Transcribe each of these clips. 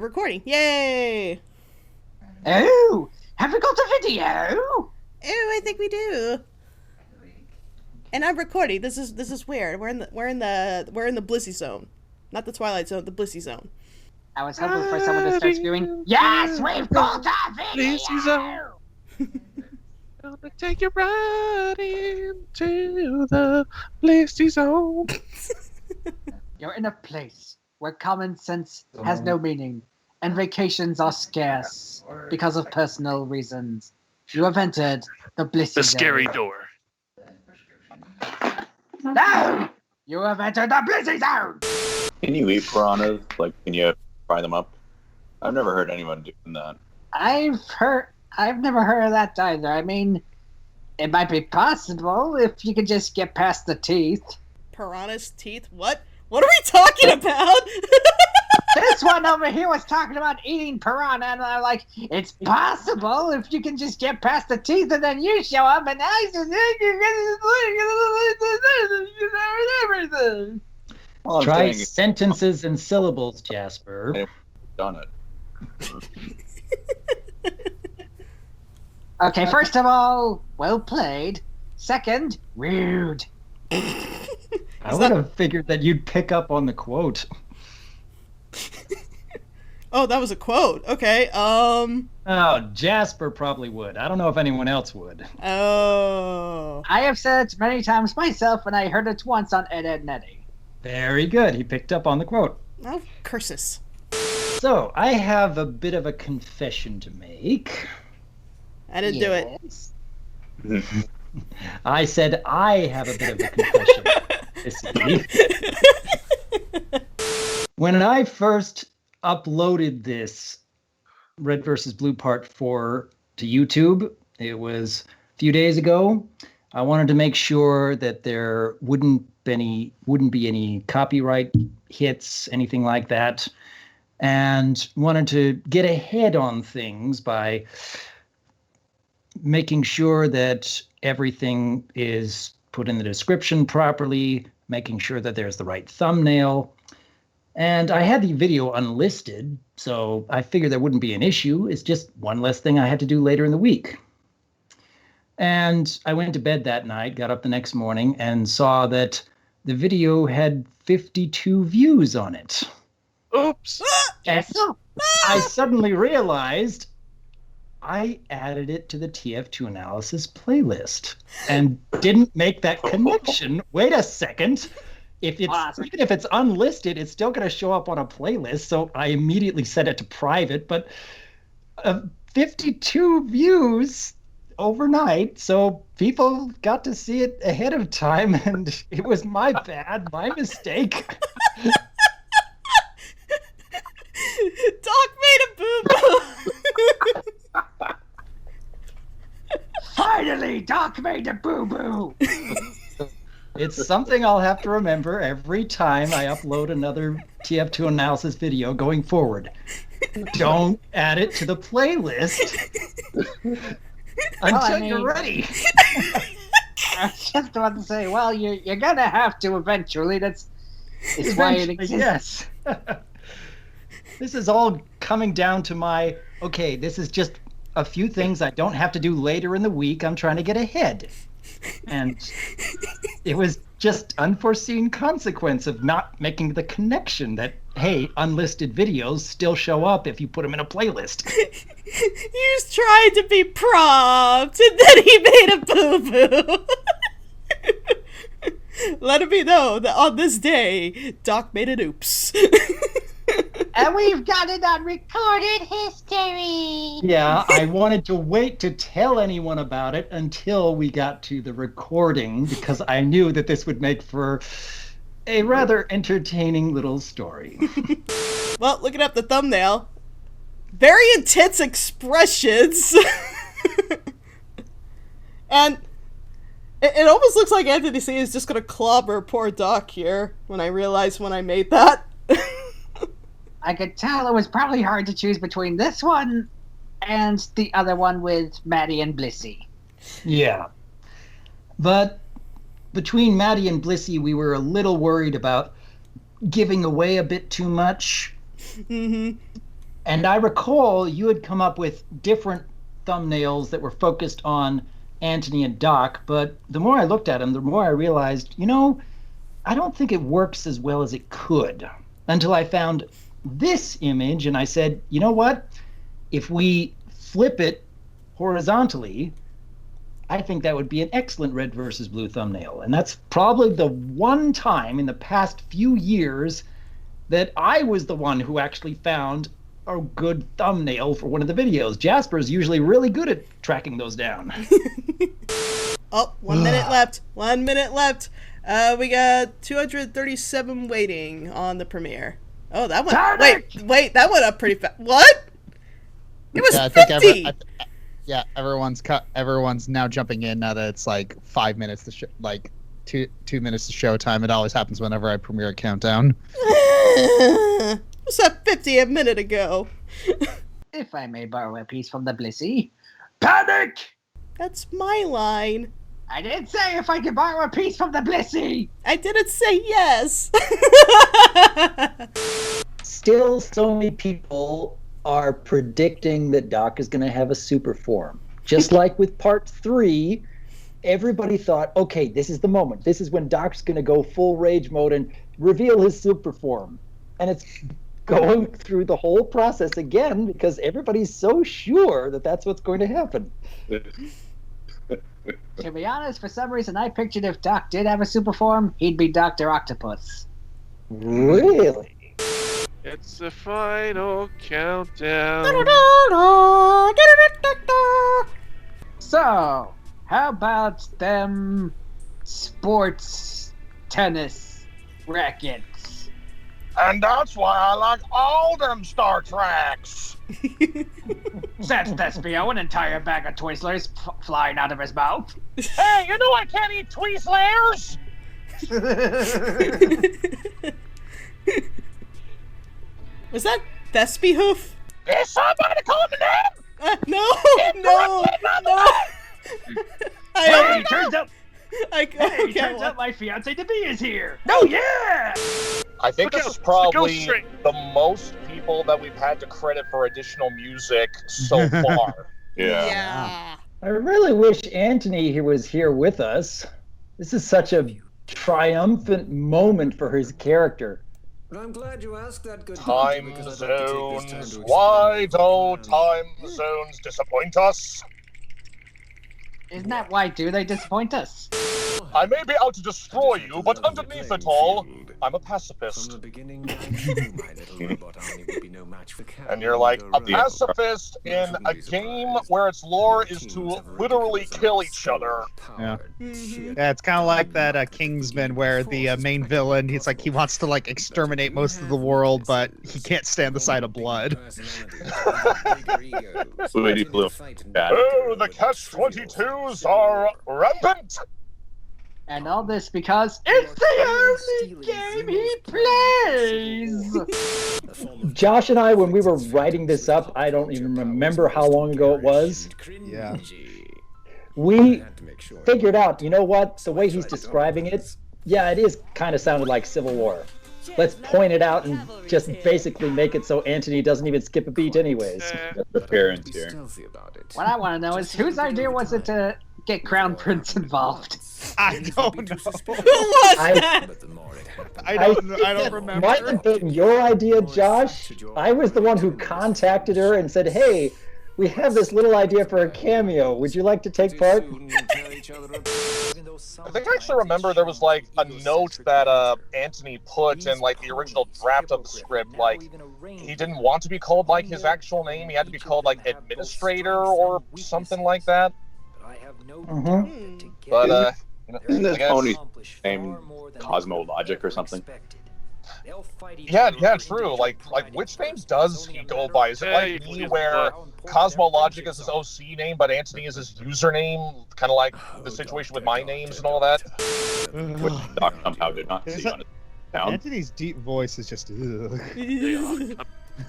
Recording. Yay! Oh, have we got a video? Oh, I think we do. And I'm recording. This is weird. We're in the Blissy zone, not the Twilight Zone. The Blissy zone. I was hoping for someone to start screaming, "Yes, we've got a video!" Blissy zone. Gonna take you right into the Blissy zone. You're in a place where common sense has no meaning, and vacations are scarce because of personal reasons. You have entered the Blissy The zone. scary door. No! You have entered the Blissy zone! Can you eat piranhas? Like, can you fry them up? I've never heard anyone doing that. I've never heard of that either. I mean, it might be possible if you could just get past the teeth. Piranha's teeth? What? What are we talking about? This one over here was talking about eating piranha, and I'm like, it's possible if you can just get past the teeth, and then you show up, and I just everything. All I'm Try saying is, sentences and syllables, Jasper. I've done it. Okay, first of all, well played. Second, rude. I would have figured that you'd pick up on the quote. Oh, that was a quote. Okay. Oh, Jasper probably would. I don't know if anyone else would. Oh. I have said it many times myself, and I heard it once on Ed, Ed, and Eddie. Very good. He picked up on the quote. Oh, curses. So, I have a bit of a confession to make. I didn't do it. I said I have a bit of a confession. When I first uploaded this Red vs. Blue Part 4 to YouTube, it was a few days ago. I wanted to make sure that there wouldn't be any copyright hits, anything like that, and wanted to get ahead on things by making sure that everything is put in the description properly, making sure that there's the right thumbnail. And I had the video unlisted, so I figured there wouldn't be an issue. It's just one less thing I had to do later in the week. And I went to bed that night, got up the next morning, and saw that the video had 52 views on it. Oops. And I suddenly realized I added it to the TF2 analysis playlist and didn't make that connection. Wait a second. Even if it's unlisted, it's still going to show up on a playlist. So I immediately set it to private, but 52 views overnight. So people got to see it ahead of time, and it was my bad, my mistake. Doc made a boo-boo. Finally, Doc made a boo-boo. It's something I'll have to remember every time I upload another TF2 analysis video going forward. Don't add it to the playlist until you're ready. I was just about to say, well, you're gonna have to eventually. It's why it exists. Yes. This is all coming down to okay, this is just a few things I don't have to do later in the week. I'm trying to get ahead. And it was just unforeseen consequence of not making the connection that, hey, unlisted videos still show up if you put them in a playlist. He was trying to be prompt, and then he made a boo-boo. Let it be known that on this day, Doc made an oops. And we've got it on recorded history. Yeah, I wanted to wait to tell anyone about it until we got to the recording, because I knew that this would make for a rather entertaining little story. Well, looking up the thumbnail, very intense expressions. And it almost looks like Anthony C is just going to clobber poor Doc here when I realized when I made that. I could tell it was probably hard to choose between this one and the other one with Maddie and Blissy. Yeah. But between Maddie and Blissy, we were a little worried about giving away a bit too much. Mm-hmm. And I recall you had come up with different thumbnails that were focused on Antony and Doc, but the more I looked at them, the more I realized, I don't think it works as well as it could, until I found this image and I said, you know what? If we flip it horizontally, I think that would be an excellent red versus blue thumbnail. And that's probably the one time in the past few years that I was the one who actually found a good thumbnail for one of the videos. Jasper's usually really good at tracking those down. Oh, 1 minute left. 1 minute left. We got 237 waiting on the premiere. Oh, that one. Wait, that went up pretty fast. What? It was 50. Yeah, everyone's now jumping in now that it's like 5 minutes to like two minutes to showtime. It always happens whenever I premiere a countdown. Was that 50 a minute ago? If I may borrow a piece from the Blissy. Panic! That's my line. I didn't say if I could borrow a piece from the Blissy! I didn't say yes. Still, so many people are predicting that Doc is going to have a super form. Just like with part 3, everybody thought, okay, this is the moment. This is when Doc's going to go full rage mode and reveal his super form. And it's going through the whole process again because everybody's so sure that that's what's going to happen. To be honest, for some reason I pictured if Doc did have a super form, he'd be Dr. Octopus. Really? It's the final countdown. So, how about them sports tennis rackets? And that's why I like all them Star Treks. That's Thespio, an entire bag of Twizzlers flying out of his mouth. Hey, you know I can't eat Twizzlers. Was that Thespihoof? Is somebody calling me name? No. Hey, turns out Okay, my fiancé-to-be is here. Oh yeah! I think Look this out, is probably it's a ghost the most people that we've had to credit for additional music so far. Yeah. I really wish Antony was here with us. This is such a triumphant moment for his character. I'm glad you asked that good Time zones. Why don't time zones disappoint us? Isn't that why do they disappoint us? I may be out to destroy you, but underneath it all, I'm a pacifist. From the beginning, I knew my little robot army would be no match for And you're like, a pacifist in a game where its lore is to literally kill each other. Yeah. Yeah, it's kind of like that Kingsman where the main villain, he's like, he wants to like exterminate most of the world, but he can't stand the sight of blood. Sweetie Blue. Oh, the catch-22s are rampant! And all this because it's the only game he plays! Josh and I, when we were writing this up, I don't even remember how long ago it was. Yeah. We figured out, you know what, the way he's describing it, yeah, it is kind of sounded like Civil War. Let's point it out and just basically make it so Antony doesn't even skip a beat anyways. Appearance here. What I want to know is whose idea was it to get Crown Prince involved? I don't know. Who was that? I don't remember. Might have been your idea, Josh. I was the one who contacted her and said, hey, we have this little idea for a cameo. Would you like to take part? I think I actually remember there was like a note that Antony put in like the original draft of the script, like he didn't want to be called like his actual name, he had to be called like administrator or something like that. But isn't this pony's name Cosmo Logic or something? Yeah, true. Like which names does he go by? Is it like me where Cosmo Logic is his OC name, but Antony is his username? Kind of like the situation with my names and all that. Which Doc somehow did not see on his account. Anthony's deep voice is just. Ugh.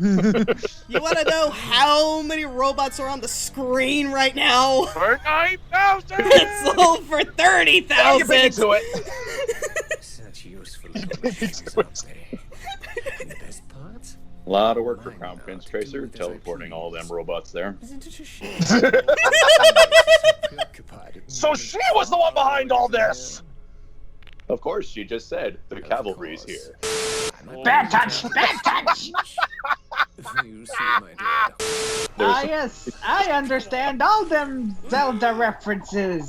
You want to know how many robots are on the screen right now? For 9,000! It's sold for 30,000! You beat me to it! Such useful information out there. And the best part? A lot of work for Crown Prince Tracer, teleporting all them robots there. Isn't it a shame? So she was the one behind all this! Of course, she just said, the cavalry's here. Bad touch! Bad touch! There's I understand all them Zelda references.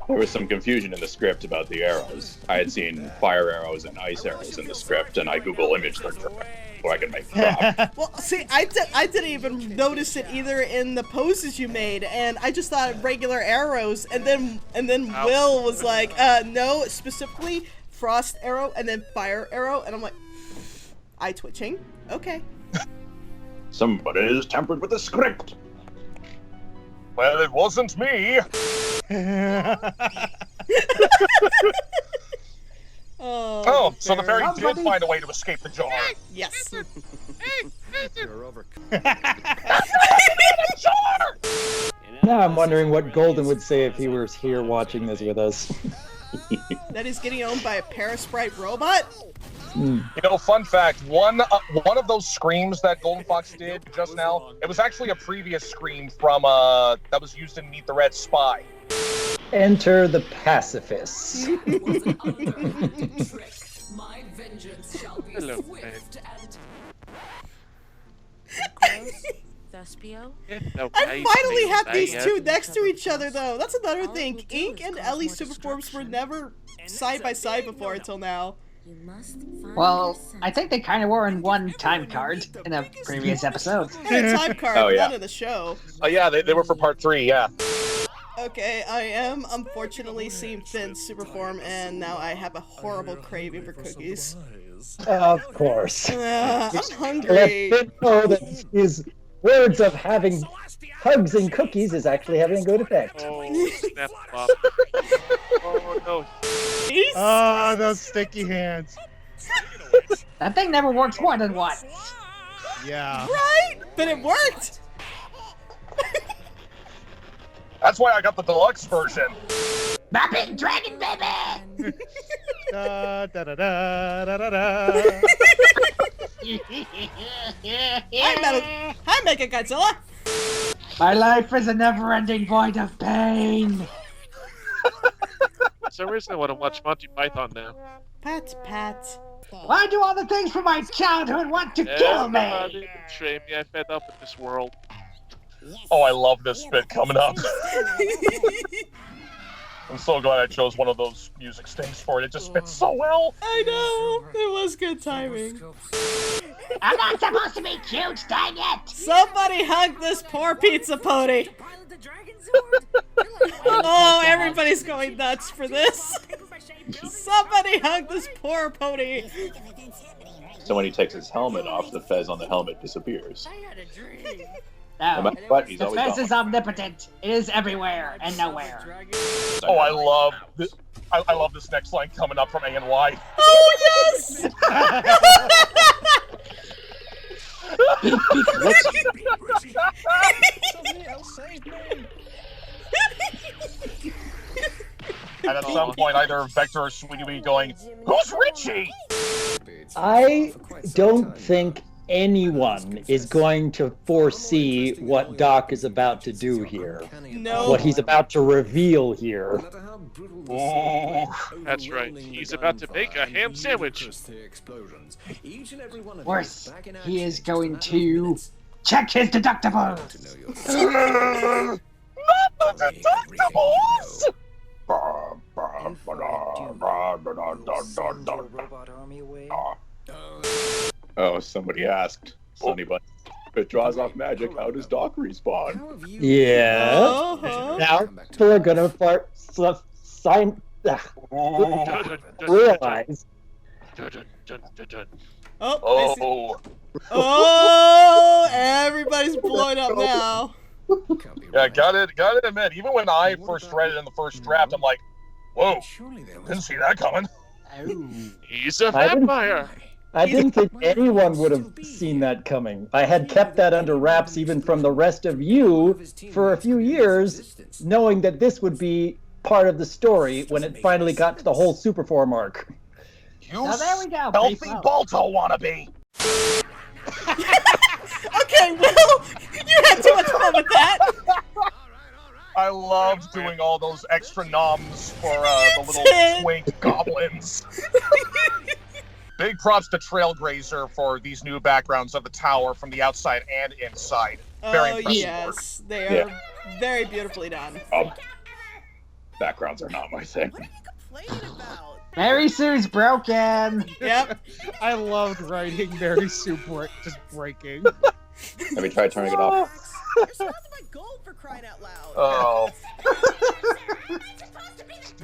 There was some confusion in the script about the arrows. I had seen fire arrows and ice arrows in the script, and I Google image search for so I can make them drop. Well, see, I didn't even notice it either in the poses you made, and I just thought regular arrows, and then Will was like, no, specifically frost arrow and then fire arrow, and I'm like, eye twitching. Okay. Somebody is tampered with the script. Well, it wasn't me. Oh, so the fairy did find a way to escape the jar. Yes. Now I'm wondering what Golden would say if he was here watching this with us. That he's getting owned by a Parasprite robot? You know, fun fact, one of those screams that Golden Fox did just now, it was actually a previous scream from, that was used in Meet the Red Spy. Enter the pacifists. Hello, Thespio? I finally have these two next to each other, though. That's another thing. Ink and Ellie's superforms were never side by side before until now. Well, I think they kind of were in one time card in a previous episode. Yeah, time card, Oh, yeah. none of the show. Oh yeah, they were for part 3, yeah. Okay, I am unfortunately seeing Finn's superform, and now I have a horrible craving for cookies. Of course. I'm Let hungry. Finn know that his words of having hugs and cookies is actually having a good effect. Oh, snap up. Oh, no. Oh, those sticky hands. That thing never works more than once. Yeah. Right? But it worked! That's why I got the deluxe version. Mapping Dragon Baby! Da, da, da, da, da, da, da. Hi, Mega Godzilla! My life is a never-ending void of pain. For some reason I want to watch Monty Python now. Pat. Why do all the things from my childhood want to kill me? Everybody betray me. I fed up with this world. Oh, I love this bit coming up. I'm so glad I chose one of those music stings for it. It just fits so well. I know! It was good timing. I'm not supposed to be cute, dang it! Somebody hug this poor pizza pony! Oh, everybody's going nuts for this! Somebody hug this poor pony! So when he takes his helmet off, the fez on the helmet disappears. No No, matter what, he's the always fez gone. is omnipotent. It is everywhere and nowhere. Oh, I love this. I love this next line coming up from A&Y. Oh, yes! And at some point, either Vector or Sweetie will be going, "Who's Richie?" I don't think anyone is going to foresee what Doc is about to do here. No. What he's about to reveal here. Oh, That's right. He's about to make a ham sandwich. Worse, he is going to check his deductibles. not the deductibles! Oh, somebody asked. Sonny Bunny. If it draws off magic, how does Doc respawn? Yeah. Uh-huh. Now people are gonna realize. Oh, I see. Oh, Oh, everybody's blowing up now. yeah, gotta admit, even when I first read it in the first draft, I'm like, whoa, didn't see that coming. He's a I didn't- vampire. I didn't think anyone would have seen that coming. I had kept that under wraps even from the rest of you for a few years, knowing that this would be part of the story when it finally got to the whole Superform arc. You Now there we go, healthy people. Balto wannabe. Okay, Will, you had too much fun with that. I loved doing all those extra noms for the little did. twink goblins. Big props to Trailgrazer for these new backgrounds of the tower from the outside and inside. Very impressive work. Yes, they are very beautifully done. Backgrounds are not my thing. What are you complaining about? Mary Sue's broken. Yep. I loved writing Mary Sue just breaking. Have you tried turning it off? You're surrounded by gold for crying out loud. Oh.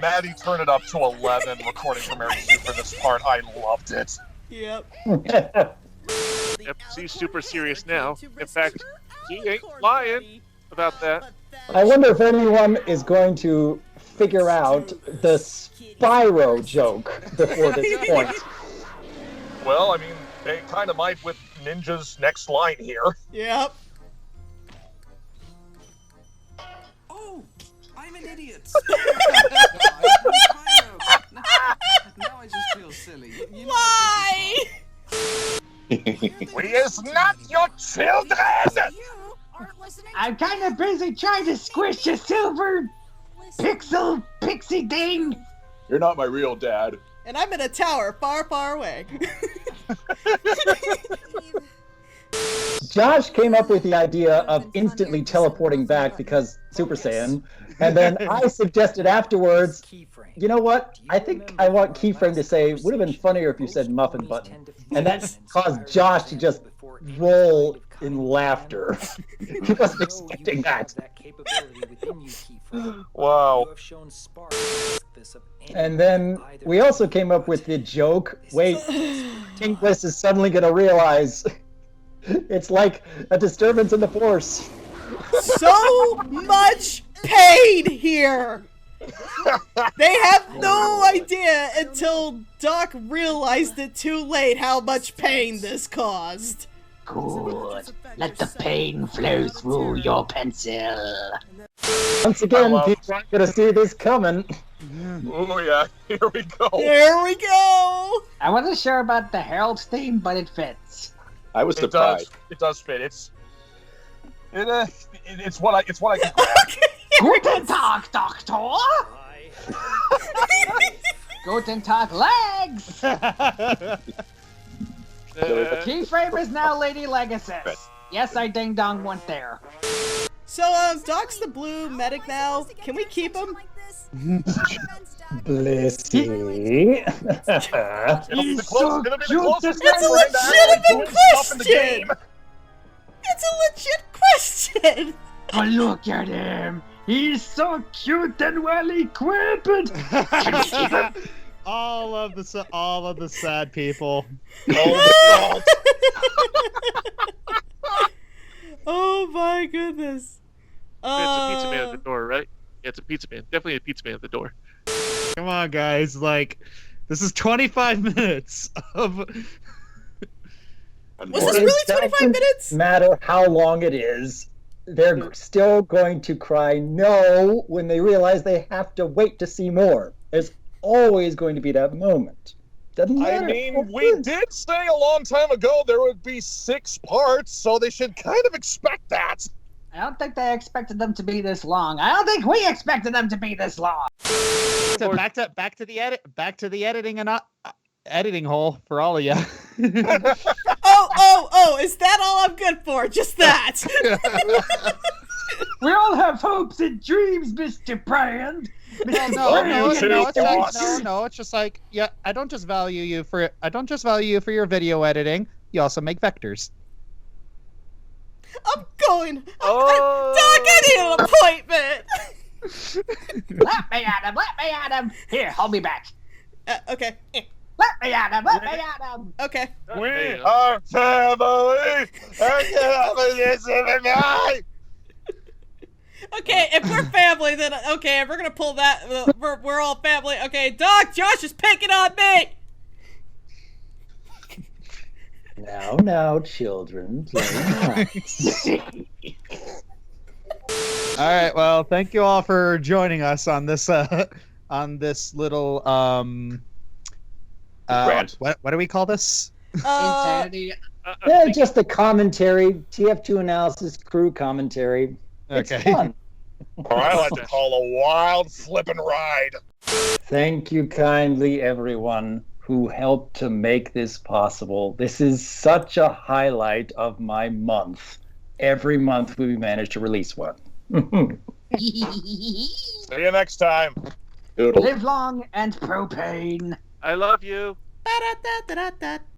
Maddie turned it up to 11 recording for Mary Sue for this part. I loved it. Yep. Yep, she's super serious now. In fact, she ain't lying about that. I wonder if anyone is going to figure out the Spyro joke before this point. Well, I mean, they kind of might with Ninja's next line here. Yep. Oh, I'm an idiot. Now I just feel silly. You know Why? We is not your children! I'm kind of busy trying to squish a silver pixie thing. You're not my real dad. And I'm in a tower far, far away. Josh came up with the idea of instantly teleporting back because Super Saiyan, and then I suggested afterwards, you know what? I think I want Keyframe to say, would have been funnier if you said muffin button. And that caused Josh to just roll in laughter. He wasn't expecting that. Wow. And then we also came up with the joke, wait, King Bliss is suddenly going to realize it's like a disturbance in the Force. So much pain here. They have no idea until Doc realized it too late how much pain this caused. Good. Let the pain flow through your pencil. Once again, people aren't going to see this coming. Oh yeah, here we go. There we go. I wasn't sure about the Herald theme, but it fits. I was surprised. It does fit. It's what I can. Guten Tag, Doctor. Guten Tag, legs. Keyframe is now Lady Legacy. Yes, I ding dong went there. So, Doc's the blue medic now. Can we keep him? Blissy. He's so cute. It's a legitimate question. It's a legit question. Oh, look at him. He's so cute and well equipped. Can we keep him? all of the sad people. Oh my goodness. It's a pizza man at the door, right? Yeah, it's a pizza man. Definitely a pizza man at the door. Come on, guys. Like, this is 25 minutes of... Was this really 25 minutes? Matter how long it is, they're still going to cry no when they realize they have to wait to see more. There's always going to be that moment. Doesn't matter. I mean, we did say a long time ago there would be 6 parts, so they should kind of expect that. I don't think they expected them to be this long. I don't think we expected them to be this long. So back to the editing and editing hole for all of you. Oh, is that all I'm good for? Just that. We all have hopes and dreams, Mr. Brand. No, it's just like, yeah, I don't just value you for your video editing. You also make vectors. I'm going. Doc, I need an appointment. Let me at him. Here, hold me back. Okay. Let me at him. Okay. We are family. Okay, if we're family, then okay, if we're gonna pull that, we're all family. Okay, Doc, Josh is picking on me. Now, children, play nice. All right, well, thank you all for joining us on this little Rant. what do we call this? Insanity Just the commentary, TF2 analysis, crew commentary. It's Okay. fun. Or I like to call a wild flippin' ride. Thank you kindly, everyone who helped to make this possible. This is such a highlight of my month. Every month we manage to release one. See you next time. Doodle. Live long and propane. I love you. Ba-da-da-da-da-da.